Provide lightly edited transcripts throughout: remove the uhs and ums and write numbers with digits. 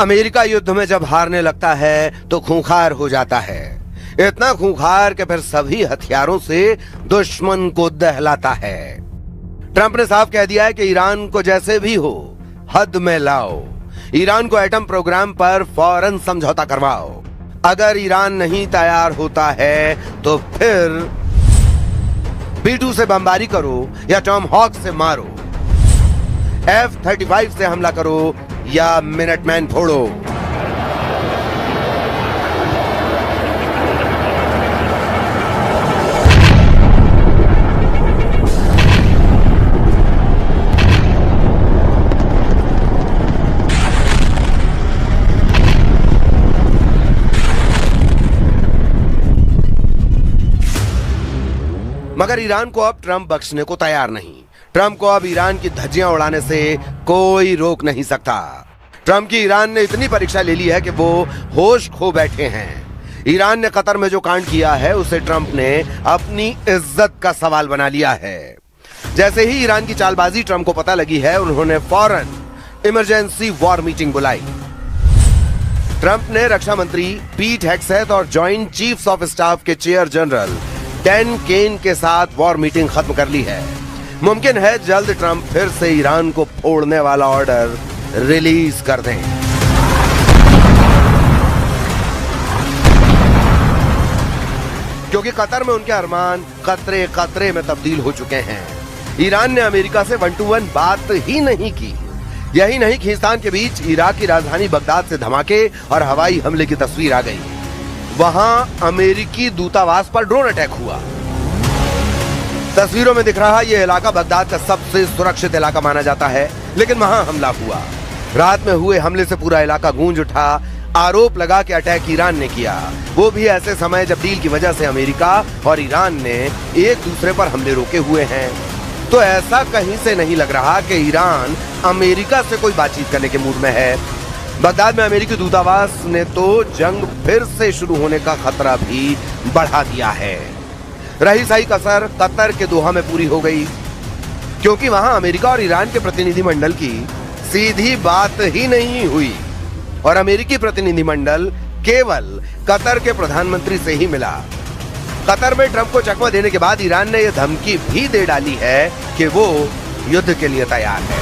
America युद्ध में जब हारने लगता है तो खूंखार हो जाता है, इतना खूंखार कि फिर सभी हथियारों से दुश्मन को दहलाता है। ट्रंप ने साफ कह दिया है कि ईरान को जैसे भी हो हद में लाओ, ईरान को एटम प्रोग्राम पर फौरन समझौता करवाओ। अगर ईरान नहीं तैयार होता है तो फिर B-2 से बमबारी करो या टॉम हॉक से मारो, F-35 से हमला करो या मिनटमैन फोड़ो। मगर ईरान को अब ट्रंप बख्शने को तैयार नहीं। ट्रंप को अब ईरान की धज्जियां उड़ाने से कोई रोक नहीं सकता। ट्रंप की ईरान ने इतनी परीक्षा ले ली है कि वो होश खो बैठे हैं। ईरान ने कतर में जो कांड किया है उसे ट्रंप ने अपनी इज्जत का सवाल बना लिया है। जैसे ही ईरान की चालबाजी ट्रंप को पता लगी है, उन्होंने फौरन इमरजेंसी वॉर मीटिंग बुलाई। ट्रंप ने रक्षा मंत्री पीट हेग्सेथ और जॉइंट चीफ्स ऑफ स्टाफ के चेयर जनरल डैन केन के साथ वॉर मीटिंग खत्म कर ली है। मुमकिन है जल्द ट्रंप फिर से ईरान को फोड़ने वाला ऑर्डर रिलीज कर दें। क्योंकि कतर में उनके अरमान कतरे कतरे में तब्दील हो चुके हैं। ईरान ने अमेरिका से 1-to-1 बात ही नहीं की। यही नहीं, खींचतान के बीच इराक की राजधानी बगदाद से धमाके और हवाई हमले की तस्वीर आ गई। वहां अमेरिकी दूतावास पर ड्रोन अटैक हुआ। तस्वीरों में दिख रहा यह इलाका बगदाद का सबसे सुरक्षित इलाका माना जाता है, लेकिन वहां हमला हुआ। रात में हुए हमले से पूरा इलाका गूंज उठा। आरोप लगा कि अटैक ईरान ने किया, वो भी ऐसे समय जब डील की वजह से अमेरिका और ईरान ने एक दूसरे पर हमले रोके हुए हैं। तो ऐसा कहीं से नहीं लग रहा कि ईरान अमेरिका से कोई बातचीत करने के मूड में है। बगदाद में अमेरिकी दूतावास ने तो जंग फिर से शुरू होने का खतरा भी बढ़ा दिया है। रही सही कसर कतर के दोहा में पूरी हो गई, क्योंकि वहां अमेरिका और ईरान के प्रतिनिधिमंडल की सीधी बात ही नहीं हुई और अमेरिकी प्रतिनिधिमंडल केवल कतर के प्रधानमंत्री से ही मिला। कतर में ट्रंप को चकमा देने के बाद ईरान ने यह धमकी भी दे डाली है कि वो युद्ध के लिए तैयार है।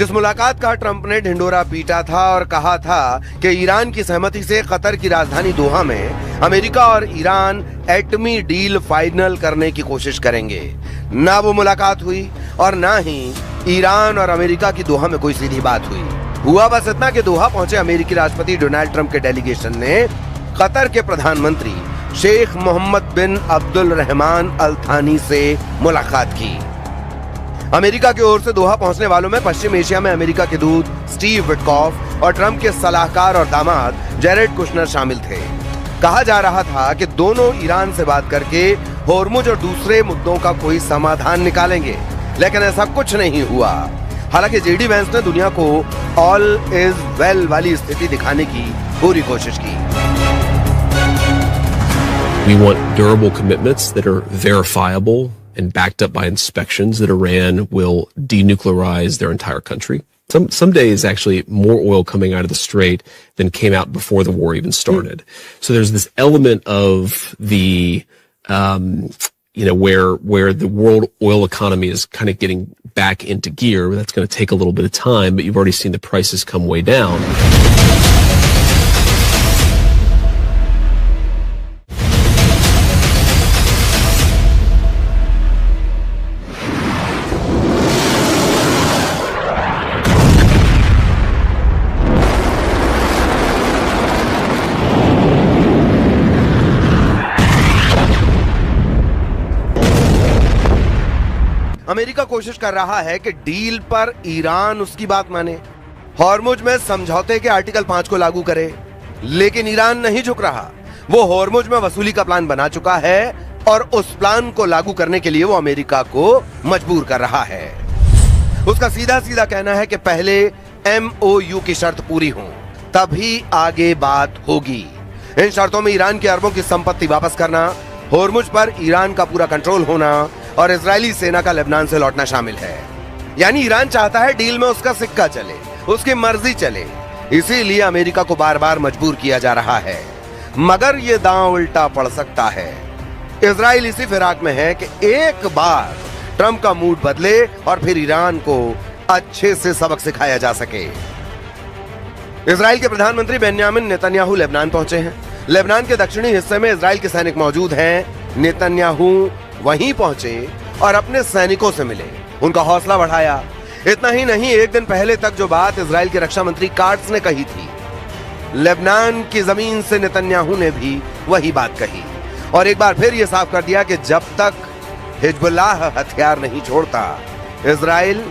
जिस मुलाकात का ट्रंप ने ढिंडोरा पीटा था और कहा था कि ईरान की सहमति से कतर की राजधानी दोहा में अमेरिका और ईरान एटमी डील फाइनल करने की कोशिश करेंगे, ना वो मुलाकात हुई और ना ही ईरान और अमेरिका की दोहा में कोई सीधी बात हुई। हुआ बस इतना कि दोहा पहुंचे अमेरिकी राष्ट्रपति डोनाल्ड ट्रंप के डेलीगेशन ने कतर के प्रधानमंत्री शेख मोहम्मद बिन अब्दुल रहमान अल थानी से मुलाकात की। अमेरिका की ओर से दोहा पहुंचने वालों में पश्चिम एशिया में अमेरिका के दूत स्टीव विटकॉफ और ट्रंप के सलाहकार और दामाद जेरेड कुशनर शामिल थे। कहा जा रहा था कि दोनों ईरान से बात करके होर्मुज और दूसरे मुद्दों का कोई समाधान निकालेंगे, लेकिन ऐसा कुछ नहीं हुआ। हालांकि जेडी वेंस ने दुनिया को ऑल इज वेल वाली स्थिति दिखाने की पूरी कोशिश की। We want durable commitments that are verifiable and backed up by inspections that Iran will denuclearize their entire country. Some days actually more oil coming out of the strait than came out before the war even started. So there's this element of the, where the world oil economy is kind of getting back into gear. That's going to take a little bit of time, but you've already seen the prices come way down. America कोशिश कर रहा है कि deal पर Iran उसकी बात माने Hormuz में समझौते के आर्टिकल 5 को लागू करे, लेकिन ईरान नहीं झुक रहा। वो हॉर्मुज में वसूली का प्लान बना चुका है और उस प्लान को लागू करने के लिए वो अमेरिका को मजबूर कर रहा है। उसका सीधा सीधा कहना है कि पहले MOU की शर्त पूरी हो, तभी आगे बात होगी। इन शर्तों में ईरान के अरबों की संपत्ति वापस करना, हॉर्मुज पर ईरान का पूरा कंट्रोल होना और इजरायली सेना का लेबनान से लौटना शामिल है। यानी ईरान चाहता है डील में उसका सिक्का चले, उसकी मर्जी चले, इसीलिए अमेरिका को बार बार मजबूर किया जा रहा है। मगर यह दांव उल्टा पड़ सकता है। इजराइल इसी फिराक में है कि एक बार ट्रंप का मूड बदले और फिर ईरान को अच्छे से सबक सिखाया जा सके। इजराइल के प्रधानमंत्री बेन्यामिन नेतन्याहू लेबनान पहुंचे हैं। लेबनान के दक्षिणी हिस्से में इजराइल के सैनिक मौजूद हैं। नेतन्याहू वहीं पहुंचे और अपने सैनिकों से मिले, उनका हौसला बढ़ाया। इतना ही नहीं, एक दिन पहले तक जो बात इजराइल के रक्षा मंत्री काट्स ने कही थी, लेबनान की जमीन से नेतन्याहू ने भी वही बात कही और एक बार फिर यह साफ कर दिया कि जब तक हिजबुल्लाह हथियार नहीं छोड़ता, इजराइल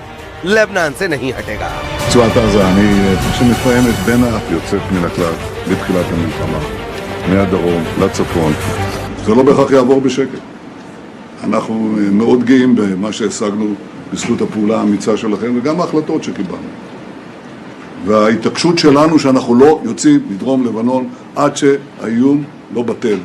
लेबनान से नहीं हटेगा। רצועת עזה, שמתפעמת בין האף יוצאת מן הכלל בתחילת המלחמה, מהדרום לצפון. זה לא בהכרח יעבור בשקט. אנחנו מאוד גאים במה שהשגנו בזכות הפעולה האמיצה שלכם וגם ההחלטות שקיבלנו. וההתעקשות שלנו שאנחנו לא יוצאים מדרום לבנון עד שהאיום לא בטל.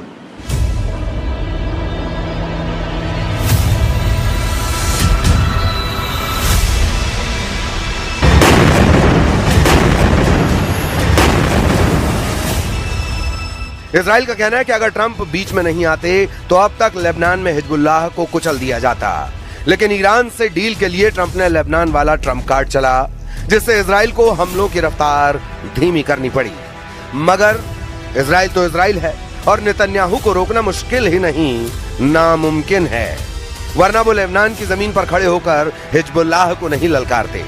इजराइल का कहना है कि अगर ट्रंप बीच में नहीं आते तो अब तक लेबनान में हिजबुल्लाह को कुचल दिया जाता। लेकिन ईरान से डील के लिए ट्रंप ने लेबनान वाला ट्रंप कार्ड चला, जिससे इजराइल को हमलों की रफ्तार धीमी करनी पड़ी। मगर इजराइल तो इजराइल है और नेतन्याहू को रोकना मुश्किल ही नहीं, नामुमकिन है। वरना वो लेबनान की जमीन पर खड़े होकर हिजबुल्लाह को नहीं ललकारते।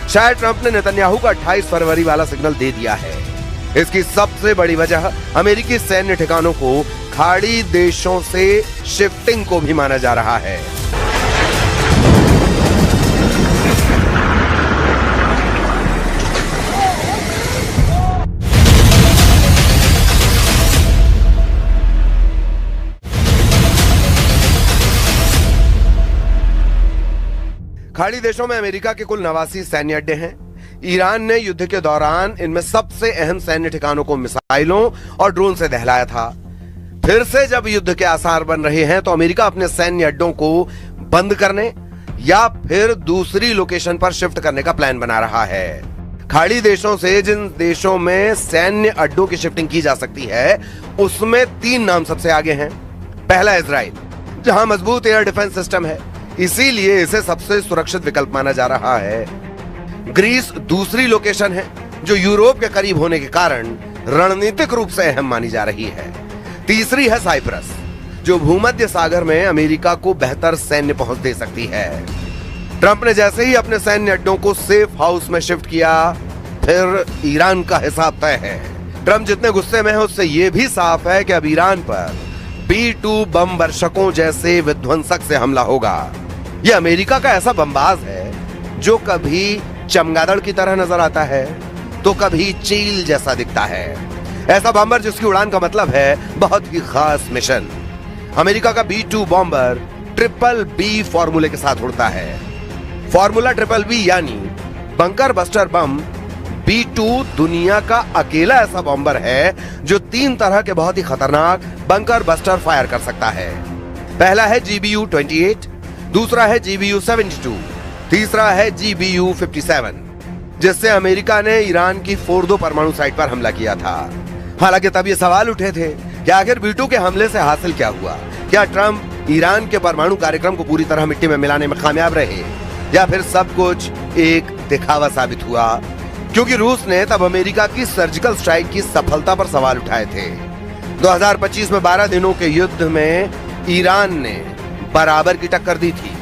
शायद ट्रंप ने नेतन्याहू का 28 फरवरी वाला सिग्नल दे दिया है। इसकी सबसे बड़ी वजह अमेरिकी सैन्य ठिकानों को खाड़ी देशों से शिफ्टिंग को भी माना जा रहा है। खाड़ी देशों में अमेरिका के कुल 89 सैन्य अड्डे हैं। ईरान ने युद्ध के दौरान इनमें सबसे अहम सैन्य ठिकानों को मिसाइलों और ड्रोन से दहलाया था। फिर से जब युद्ध के आसार बन रहे हैं तो अमेरिका अपने सैन्य अड्डों को बंद करने या फिर दूसरी लोकेशन पर शिफ्ट करने का प्लान बना रहा है। खाड़ी देशों से जिन देशों में सैन्य अड्डों की शिफ्टिंग की जा सकती है, उसमें 3 नाम सबसे आगे हैं। पहला इजराइल, जहां मजबूत एयर डिफेंस सिस्टम है, इसीलिए इसे सबसे सुरक्षित विकल्प माना जा रहा है। ग्रीस दूसरी लोकेशन है, जो यूरोप के करीब होने के कारण रणनीतिक रूप से अहम मानी जा रही है। तीसरी है साइप्रस, जो भूमध्य सागर में अमेरिका को बेहतर सैन्य पहुंच दे सकती है। ट्रंप ने जैसे ही अपने सैन्य अड्डों को सेफ हाउस में शिफ्ट किया, फिर ईरान का हिसाब तय है। ट्रंप जितने गुस्से में है, उससे यह भी साफ है कि अब ईरान पर B-2 बम वर्षकों जैसे विध्वंसक से हमला होगा। यह अमेरिका का ऐसा बमबाज है जो कभी चमगादड़ की तरह नजर आता है तो कभी चील जैसा दिखता है। ऐसा बॉम्बर जिसकी उड़ान का मतलब है बहुत ही खास मिशन। अमेरिका का B-2 बॉम्बर BBB फॉर्मूले के साथ उड़ता है। फॉर्मूला BBB यानी बंकर बस्टर बम B-2 दुनिया का अकेला ऐसा बॉम्बर है जो 3 तरह के बहुत ही खतरनाक बंकर बस्टर फायर कर सकता है। पहला है GBU-28, दूसरा है GBU-72, तीसरा है GBU-57, जिससे अमेरिका ने ईरान की फोर्दो परमाणु साइट पर हमला किया था। हालांकि तब ये सवाल उठे थे कि आखिर B-2 के हमले से हासिल क्या हुआ? क्या ट्रंप ईरान के परमाणु कार्यक्रम को पूरी तरह मिट्टी में मिलाने में कामयाब रहे या फिर सब कुछ एक दिखावा साबित हुआ? क्योंकि रूस ने तब अमेरिका की सर्जिकल स्ट्राइक की सफलता पर सवाल उठाए थे। 2025 में 12 दिनों के युद्ध में ईरान ने बराबर की टक्कर दी थी।